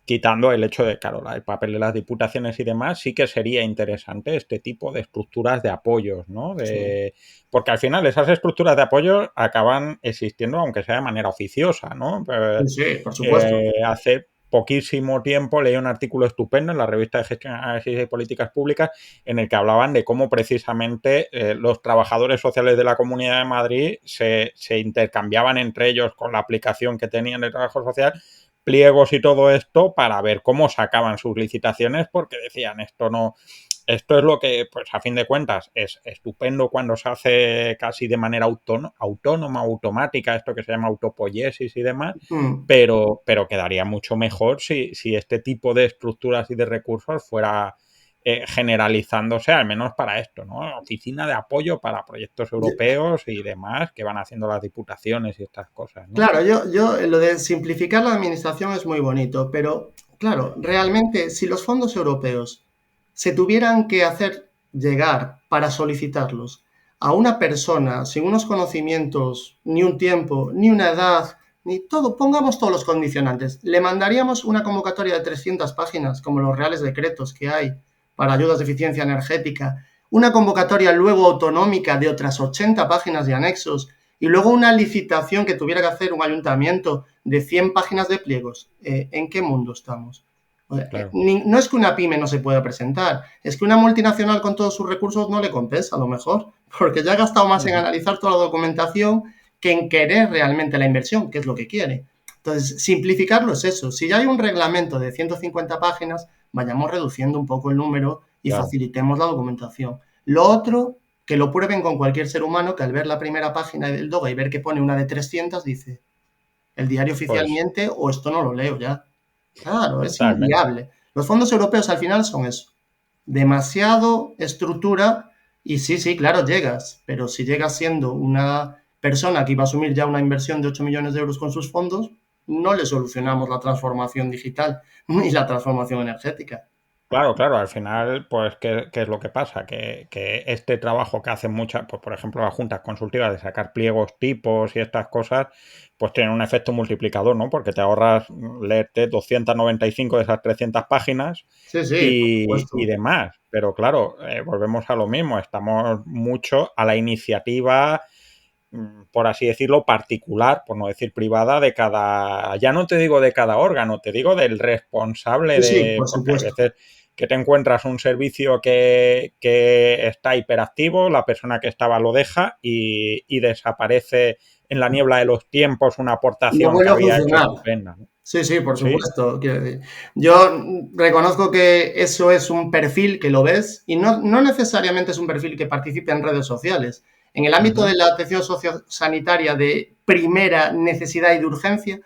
quitando el hecho de, claro, el papel de las diputaciones y demás, sí que sería interesante este tipo de estructuras de apoyos, ¿no? sí, Porque al final esas estructuras de apoyo acaban existiendo, aunque sea de manera oficiosa, ¿no? sí, sí, por supuesto. Hace poquísimo tiempo leí un artículo estupendo en la revista de Gestión, Análisis y Políticas Públicas en el que hablaban de cómo precisamente los trabajadores sociales de la Comunidad de Madrid se intercambiaban entre ellos con la aplicación que tenían de trabajo social, pliegos y todo esto para ver cómo sacaban sus licitaciones, porque decían esto es lo que, pues a fin de cuentas, es estupendo cuando se hace casi de manera autónoma, automática, esto que se llama autopoiesis y demás, Mm. pero quedaría mucho mejor si este tipo de estructuras y de recursos fuera generalizándose, al menos para esto, ¿no? Oficina de apoyo para proyectos europeos y demás que van haciendo las diputaciones y estas cosas, ¿no? Claro, lo de simplificar la administración es muy bonito, pero claro, realmente si los fondos europeos se tuvieran que hacer llegar para solicitarlos a una persona sin unos conocimientos, ni un tiempo, ni una edad, ni todo, pongamos todos los condicionantes, le mandaríamos una convocatoria de 300 páginas, como los reales decretos que hay para ayudas de eficiencia energética, una convocatoria luego autonómica de otras 80 páginas de anexos, y luego una licitación que tuviera que hacer un ayuntamiento de 100 páginas de pliegos. ¿En qué mundo estamos? O sea, Claro. no es que una pyme no se pueda presentar, es que una multinacional con todos sus recursos no le compensa a lo mejor, porque ya ha gastado más en Ujú. analizar toda la documentación que en querer realmente la inversión, que es lo que quiere. Entonces, simplificarlo es eso. Si ya hay un reglamento de 150 páginas, vayamos reduciendo un poco el número y Claro. facilitemos la documentación. Lo otro, que lo prueben con cualquier ser humano que al ver la primera página del DOGA y ver que pone una de 300 dice, el diario oficial Pues miente o esto no lo leo ya. Claro, es totalmente. inviable. Los fondos europeos al final son eso. Demasiado estructura y sí, sí, claro, llegas, pero si llegas siendo una persona que iba a asumir ya una inversión de 8 millones de euros con sus fondos, no le solucionamos la transformación digital ni la transformación energética. Claro, claro, al final, pues, ¿qué es lo que pasa? Que este trabajo que hacen muchas, pues, por ejemplo, las juntas consultivas de sacar pliegos tipos y estas cosas, pues tienen un efecto multiplicador, ¿no? Porque te ahorras leerte 295 de esas 300 páginas Sí, sí, por y supuesto. demás. Pero claro, volvemos a lo mismo, estamos mucho a la iniciativa por así decirlo, particular, por no decir privada, de cada, ya no te digo de cada órgano, te digo del responsable Sí, sí, de, por porque hay supuesto. veces que te encuentras un servicio que está hiperactivo, la persona que estaba lo deja y desaparece en la niebla de los tiempos una Y no aportación que vuelve a había hecho funcionar. estupenda, ¿no? Sí, sí, por Sí. supuesto. Quiero decir, yo reconozco que eso es un perfil que lo ves y no necesariamente es un perfil que participe en redes sociales. En el ámbito de Ujú. la atención sociosanitaria de primera necesidad y de urgencia,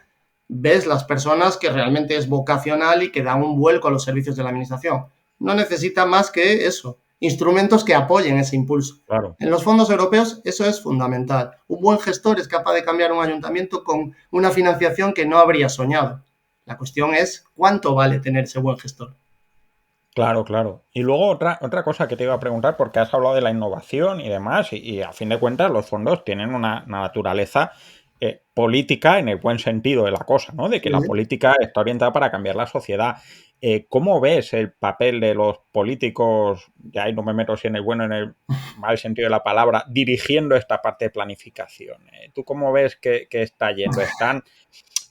ves las personas que realmente es vocacional y que dan un vuelco a los servicios de la administración. No necesita más que eso, instrumentos que apoyen ese impulso. Claro. En los fondos europeos eso es fundamental. Un buen gestor es capaz de cambiar un ayuntamiento con una financiación que no habría soñado. La cuestión es cuánto vale tener ese buen gestor. Claro, claro. Y luego otra cosa que te iba a preguntar, porque has hablado de la innovación y demás, y a fin de cuentas los fondos tienen una naturaleza política en el buen sentido de la cosa, ¿no? De que Sí. la política está orientada para cambiar la sociedad. ¿Cómo ves el papel de los políticos, ya ahí no me meto si en el bueno o en el mal sentido de la palabra, dirigiendo esta parte de planificación? ¿Tú cómo ves que está yendo? ¿Están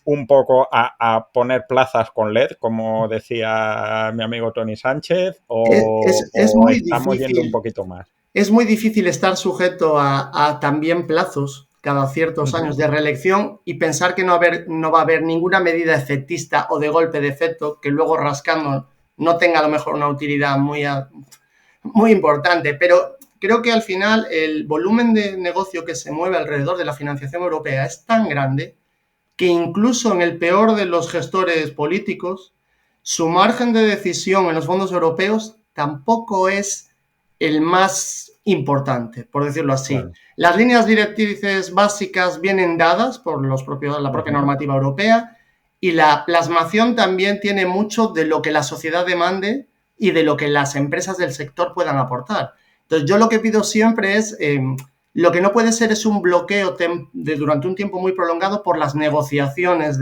un poco a poner plazas con LED, como decía mi amigo Tony Sánchez, Es o muy estamos yendo un difícil. poquito más? Es muy difícil estar sujeto a también plazos cada ciertos Ujú. años de reelección y pensar que no va a haber ninguna medida efectista o de golpe de efecto que luego rascando no tenga a lo mejor una utilidad muy importante. Pero creo que al final el volumen de negocio que se mueve alrededor de la financiación europea es tan grande que incluso en el peor de los gestores políticos, su margen de decisión en los fondos europeos tampoco es el más importante, por decirlo así. Claro. Las líneas directrices básicas vienen dadas por la propia Ujú. normativa europea y la plasmación también tiene mucho de lo que la sociedad demande y de lo que las empresas del sector puedan aportar. Entonces, yo lo que pido siempre es lo que no puede ser es un bloqueo durante un tiempo muy prolongado por las negociaciones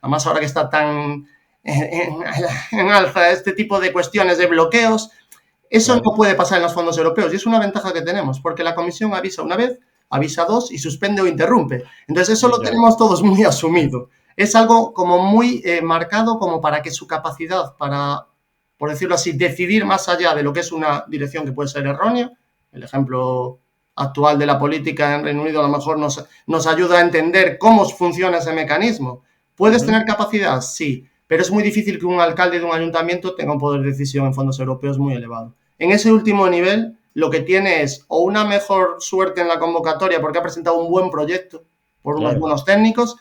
además ahora que está tan en alza este tipo de cuestiones de bloqueos, eso Claro. no puede pasar en los fondos europeos y es una ventaja que tenemos porque la Comisión avisa una vez, avisa dos y suspende o interrumpe. Entonces eso lo Ya. tenemos todos muy asumido. Es algo como muy marcado como para que su capacidad para, por decirlo así, decidir más allá de lo que es una dirección que puede ser errónea, el ejemplo actual de la política en Reino Unido a lo mejor nos ayuda a entender cómo funciona ese mecanismo. ¿Puedes Ujú. tener capacidad? Sí, pero es muy difícil que un alcalde de un ayuntamiento tenga un poder de decisión en fondos europeos muy elevado. En ese último nivel, lo que tiene es o una mejor suerte en la convocatoria porque ha presentado un buen proyecto por unos Claro. buenos técnicos,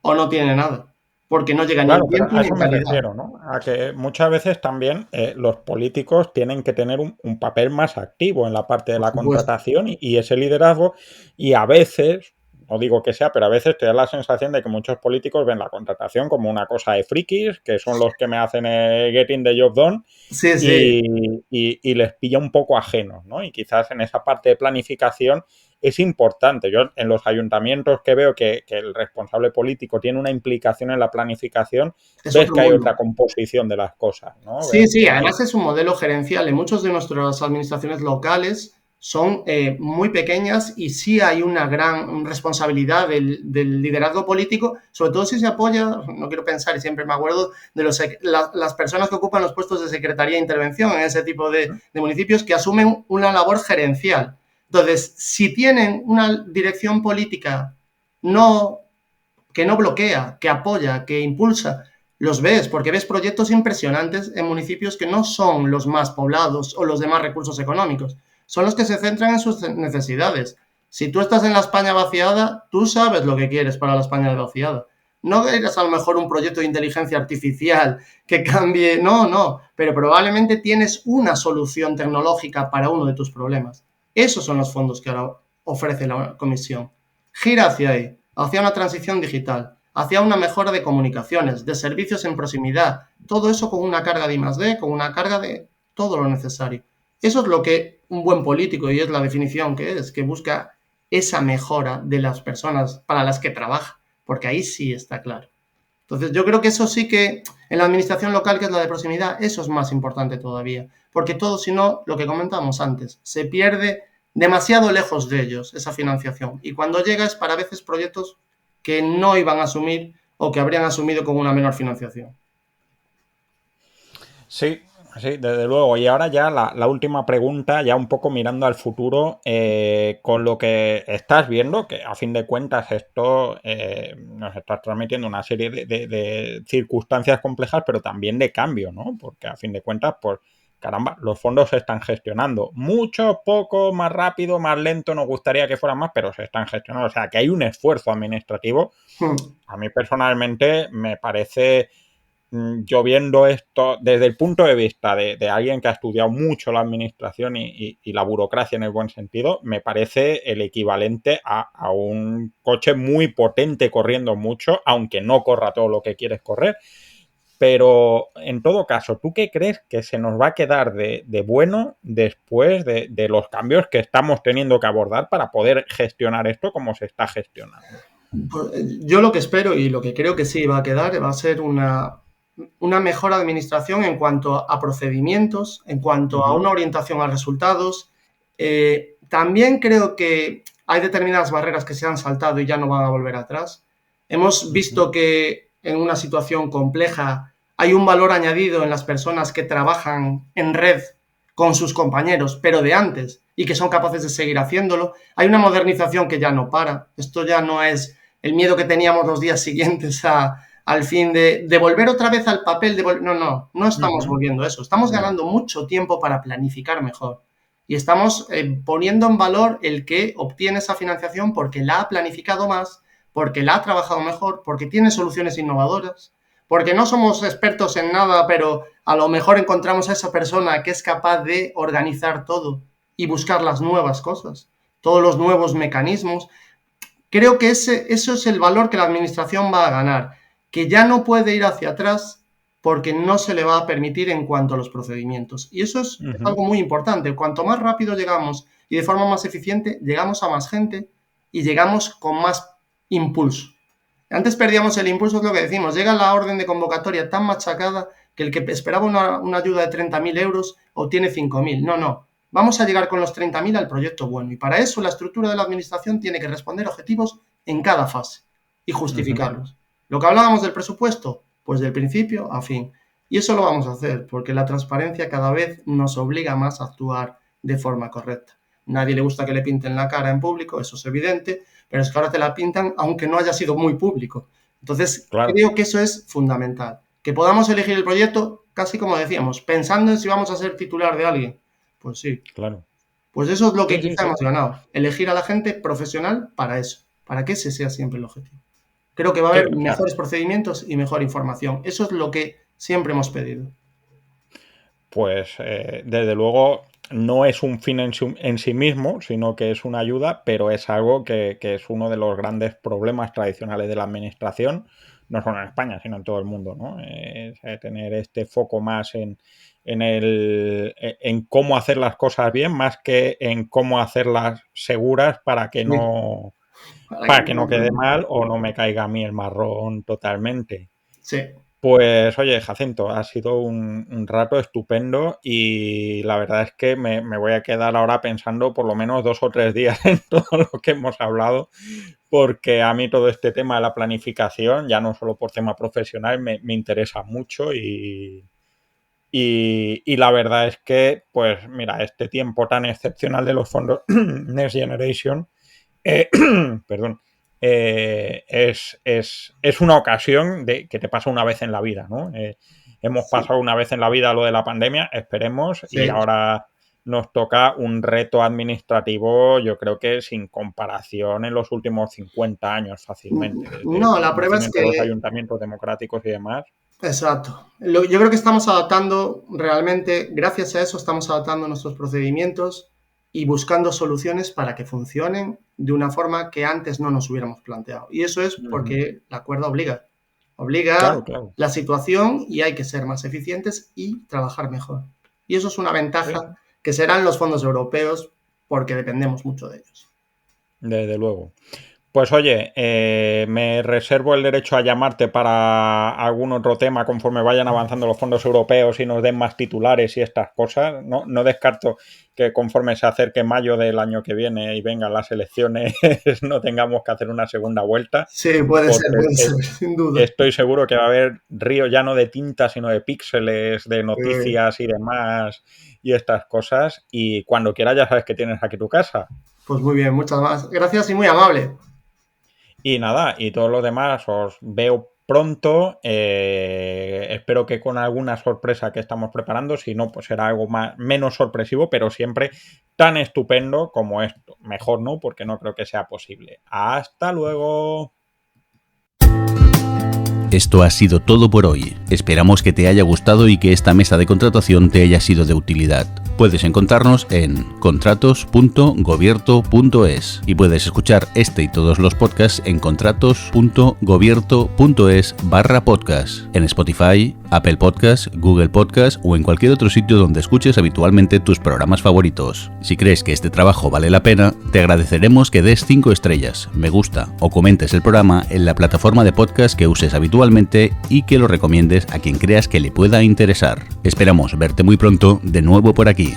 o no tiene nada, porque no llega ni en Claro, pero tiempo a ni eso en me calidad. refiero, ¿no? A que muchas veces también los políticos tienen que tener un papel más activo en la parte de Por la supuesto. contratación y ese liderazgo, y a veces, no digo que sea, pero a veces te da la sensación de que muchos políticos ven la contratación como una cosa de frikis, que son los que me hacen getting the job done, Sí, sí. y les pilla un poco ajenos, ¿no? Y quizás en esa parte de planificación es importante. Yo en los ayuntamientos que veo que el responsable político tiene una implicación en la planificación, Es ves otro que hay otra mundo. composición de las cosas, ¿no? Sí, Ves sí, que hay... además es un modelo gerencial. En muchas de nuestras administraciones locales son muy pequeñas y sí hay una gran responsabilidad del liderazgo político, sobre todo si se apoya, no quiero pensar y siempre me acuerdo de las personas que ocupan los puestos de secretaría de intervención en ese tipo de municipios que asumen una labor gerencial. Entonces, si tienen una dirección política no que no bloquea, que apoya, que impulsa, los ves, porque ves proyectos impresionantes en municipios que no son los más poblados o los de más recursos económicos, son los que se centran en sus necesidades. Si tú estás en la España vaciada, tú sabes lo que quieres para la España vaciada. No quieres a lo mejor un proyecto de inteligencia artificial que cambie, no, pero probablemente tienes una solución tecnológica para uno de tus problemas. Esos son los fondos que ahora ofrece la Comisión. Gira hacia ahí, hacia una transición digital, hacia una mejora de comunicaciones, de servicios en proximidad, todo eso con una carga de I+D, con una carga de todo lo necesario. Eso es lo que un buen político, y es la definición que busca esa mejora de las personas para las que trabaja, porque ahí sí está claro. Entonces, yo creo que eso sí que en la administración local, que es la de proximidad, eso es más importante todavía, porque todo, si no, lo que comentamos antes, se pierde demasiado lejos de ellos esa financiación. Y cuando llega es para a veces proyectos que no iban a asumir o que habrían asumido con una menor financiación. Sí, sí, desde luego. Y ahora ya la última pregunta, ya un poco mirando al futuro, con lo que estás viendo, que a fin de cuentas esto nos está transmitiendo una serie de circunstancias complejas, pero también de cambio, ¿no? Porque a fin de cuentas, pues, caramba, los fondos se están gestionando mucho, poco, más rápido, más lento, nos gustaría que fueran más, pero se están gestionando. O sea, que hay un esfuerzo administrativo. A mí personalmente me parece, yo viendo esto desde el punto de vista de alguien que ha estudiado mucho la administración y la burocracia en el buen sentido, me parece el equivalente a un coche muy potente corriendo mucho, aunque no corra todo lo que quieres correr. Pero en todo caso, ¿tú qué crees que se nos va a quedar de bueno después de los cambios que estamos teniendo que abordar para poder gestionar esto como se está gestionando? Pues, yo lo que espero y lo que creo que sí va a quedar va a ser una mejor administración en cuanto a procedimientos, en cuanto a una orientación a resultados. También creo que hay determinadas barreras que se han saltado y ya no van a volver atrás. Hemos visto que en una situación compleja hay un valor añadido en las personas que trabajan en red con sus compañeros, pero de antes, y que son capaces de seguir haciéndolo. Hay una modernización que ya no para. Esto ya no es el miedo que teníamos los días siguientes al fin de volver otra vez al papel. No estamos volviendo a eso. Estamos ganando mucho tiempo para planificar mejor. Y estamos poniendo en valor el que obtiene esa financiación porque la ha planificado más, porque la ha trabajado mejor, porque tiene soluciones innovadoras, porque no somos expertos en nada, pero a lo mejor encontramos a esa persona que es capaz de organizar todo y buscar las nuevas cosas, todos los nuevos mecanismos. Creo que eso es el valor que la administración va a ganar, que ya no puede ir hacia atrás porque no se le va a permitir en cuanto a los procedimientos. Y eso es algo muy importante. Cuanto más rápido llegamos y de forma más eficiente, llegamos a más gente y llegamos con más impulso. Antes perdíamos el impulso, es lo que decimos. Llega la orden de convocatoria tan machacada que el que esperaba una ayuda de 30.000 euros obtiene 5.000. No. Vamos a llegar con los 30.000 al proyecto bueno. Y para eso la estructura de la administración tiene que responder objetivos en cada fase y justificarlos. Lo que hablábamos del presupuesto, pues del principio a fin. Y eso lo vamos a hacer porque la transparencia cada vez nos obliga más a actuar de forma correcta. Nadie le gusta que le pinten la cara en público, eso es evidente, pero es que ahora te la pintan aunque no haya sido muy público. Entonces, creo que eso es fundamental. Que podamos elegir el proyecto, casi como decíamos, pensando en si vamos a ser titular de alguien. Pues sí. Claro. Pues eso es lo que quizá hemos ganado. Elegir a la gente profesional para eso, para que ese sea siempre el objetivo. Creo que va a haber mejores procedimientos y mejor información. Eso es lo que siempre hemos pedido. Pues desde luego no es un fin en sí mismo, sino que es una ayuda, pero es algo que es uno de los grandes problemas tradicionales de la administración, no solo en España, sino en todo el mundo, ¿no? Tener este foco más en cómo hacer las cosas bien, más que en cómo hacerlas seguras para que no quede mal o no me caiga a mí el marrón totalmente. Sí. Pues oye, Jacinto, ha sido un rato estupendo y la verdad es que me voy a quedar ahora pensando por lo menos 2 o 3 días en todo lo que hemos hablado, porque a mí todo este tema de la planificación, ya no solo por tema profesional, me interesa mucho y la verdad es que, pues mira, este tiempo tan excepcional de los fondos Next Generation, perdón, es una ocasión de que te pasa una vez en la vida, ¿no? Hemos pasado una vez en la vida lo de la pandemia, esperemos, y ahora nos toca un reto administrativo, yo creo que sin comparación en los últimos 50 años fácilmente. No, la prueba es que... los ayuntamientos democráticos y demás. Exacto. Yo creo que estamos adaptando realmente, gracias a eso estamos adaptando nuestros procedimientos y buscando soluciones para que funcionen de una forma que antes no nos hubiéramos planteado. Y eso es porque la cuerda obliga. Obliga la situación y hay que ser más eficientes y trabajar mejor. Y eso es una ventaja que serán los fondos europeos porque dependemos mucho de ellos. Desde luego. Pues oye, me reservo el derecho a llamarte para algún otro tema conforme vayan avanzando los fondos europeos y nos den más titulares y estas cosas. No descarto que conforme se acerque mayo del año que viene y vengan las elecciones no tengamos que hacer una segunda vuelta. Sí, puede ser, sin duda. Estoy seguro que va a haber río ya no de tinta, sino de píxeles, de noticias y demás y estas cosas. Y cuando quieras ya sabes que tienes aquí tu casa. Pues muy bien, muchas más. Gracias y muy amable. Y nada, y todos los demás os veo pronto. Espero que con alguna sorpresa que estamos preparando. Si no, pues será algo menos sorpresivo, pero siempre tan estupendo como esto. Mejor no, porque no creo que sea posible. ¡Hasta luego! Esto ha sido todo por hoy. Esperamos que te haya gustado y que esta mesa de contratación te haya sido de utilidad. Puedes encontrarnos en contratos.gobierto.es y puedes escuchar este y todos los podcasts en contratos.gobierto.es/podcast, en Spotify, Apple Podcasts, Google Podcasts o en cualquier otro sitio donde escuches habitualmente tus programas favoritos. Si crees que este trabajo vale la pena, te agradeceremos que des 5 estrellas, me gusta o comentes el programa en la plataforma de podcast que uses habitualmente y que lo recomiendes a quien creas que le pueda interesar. Esperamos verte muy pronto de nuevo por aquí.